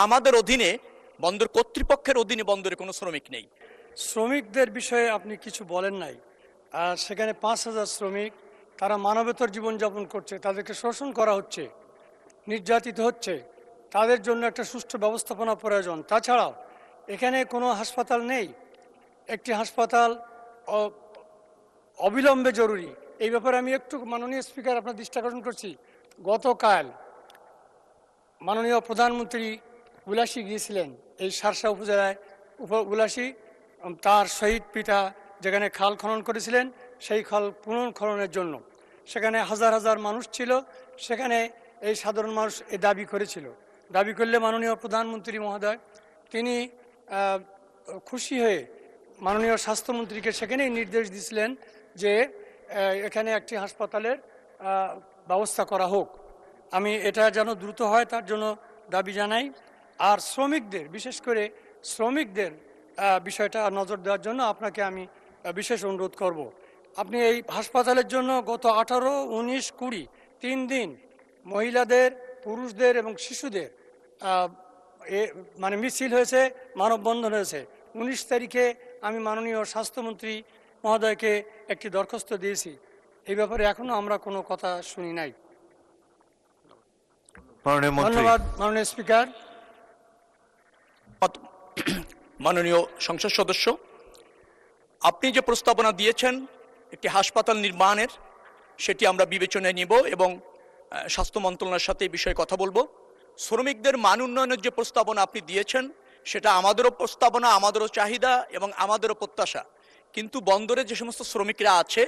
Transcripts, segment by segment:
আমাদের অধীনে বন্দর কর্তৃপক্ষের অধীনে বন্দরে কোনো শ্রমিক নেই। শ্রমিকদের বিষয়ে আপনি কিছু বলেন নাই। আর সেখানে 5,000 শ্রমিক, তারা মানবেতর জীবনযাপন করছে, তাদেরকে শোষণ করা হচ্ছে, নির্যাতিত হচ্ছে, তাদের জন্য একটা সুষ্ঠু ব্যবস্থাপনা প্রয়োজন। তাছাড়াও এখানে কোনো হাসপাতাল নেই। একটি হাসপাতাল অবিলম্বে জরুরি। এই ব্যাপারে আমি একটু মাননীয় স্পিকার আপনার দৃষ্টি আকর্ষণ করছি। গতকাল মাননীয় প্রধানমন্ত্রী উলাসী গিয়েছিলেন এই শার্শা উপজেলায়, উলাসী তার শহীদ পিতা যেখানে খাল খনন করেছিলেন সেই খাল পুনর্খননের জন্য। সেখানে হাজার হাজার মানুষ ছিল। সেখানে এই সাধারণ মানুষ এই দাবি করেছিল। দাবি করলে মাননীয় প্রধানমন্ত্রী মহোদয় তিনি খুশি হয়ে মাননীয় স্বাস্থ্যমন্ত্রীকে সেখানেই নির্দেশ দিয়েছিলেন যে এখানে একটি হাসপাতালের ব্যবস্থা করা হোক। আমি এটা যেন দ্রুত হয় তার জন্য দাবি জানাই। আর শ্রমিকদের, বিশেষ করে শ্রমিকদের বিষয়টা নজর দেওয়ার জন্য আপনাকে আমি বিশেষ অনুরোধ করব। আপনি এই হাসপাতালের জন্য গত 18, 19, 20 3 দিন মহিলাদের, পুরুষদের এবং শিশুদের মানে মিছিল হয়েছে, মানববন্ধন হয়েছে। 19 তারিখে আমি মাননীয় স্বাস্থ্যমন্ত্রী মহোদয়কে একটি দরখাস্ত দিয়েছি। এই ব্যাপারে এখনো আমরা কোনো কথা শুনি নাই। ধন্যবাদ মাননীয় স্পিকার। মাননীয় সংসদ সদস্য, আপনি যে প্রস্তাবনা দিয়েছেন একটি হাসপাতাল নির্মাণের, সেটি আমরা বিবেচনায় নিব এবং স্বাস্থ্য মন্ত্রণালয়ের সাথে এই বিষয়ে কথা বলবো। শ্রমিকদের মান উন্নয়নের যে প্রস্তাবনা আপনি দিয়েছেন সেটা আমাদেরও প্রস্তাবনা, আমাদেরও চাহিদা এবং আমাদেরও প্রত্যাশা। কিন্তু বন্দরে যে সমস্ত শ্রমিকরা আছে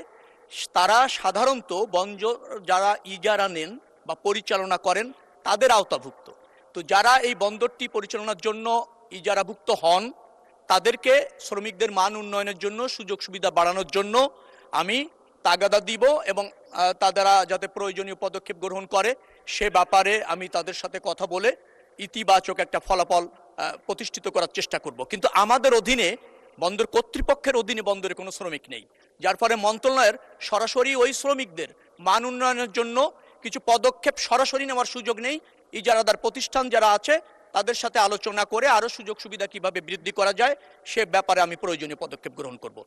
তারা সাধারণত বন্দর যারা ইজারা নেন বা পরিচালনা করেন তাদের আওতাভুক্ত। তো যারা এই বন্দরটি পরিচালনার জন্য ইজারাভুক্ত হন তাদেরকে শ্রমিকদের মান উন্নয়নের জন্য, সুযোগ সুবিধা বাড়ানোর জন্য আমি তাগাদা দিব এবং তারা যাতে প্রয়োজনীয় পদক্ষেপ গ্রহণ করে সে ব্যাপারে আমি তাদের সাথে কথা বলে ইতিবাচক একটা ফলাফল প্রতিষ্ঠিত করার চেষ্টা করব। কিন্তু আমাদের অধীনে, বন্দর কর্তৃপক্ষের অধীনে বন্দরে কোনো শ্রমিক নেই, যার ফলে মন্ত্রণালয়ের সরাসরি ওই শ্রমিকদের মান উন্নয়নের জন্য কিছু পদক্ষেপ সরাসরি নেওয়ার সুযোগ নেই। ইজারাদার প্রতিষ্ঠান যারা আছে তাদের সাথে আলোচনা করে আরও সুযোগ সুবিধা কিভাবে বৃদ্ধি করা যায় সে ব্যাপারে আমি প্রয়োজনীয় পদক্ষেপ গ্রহণ করব।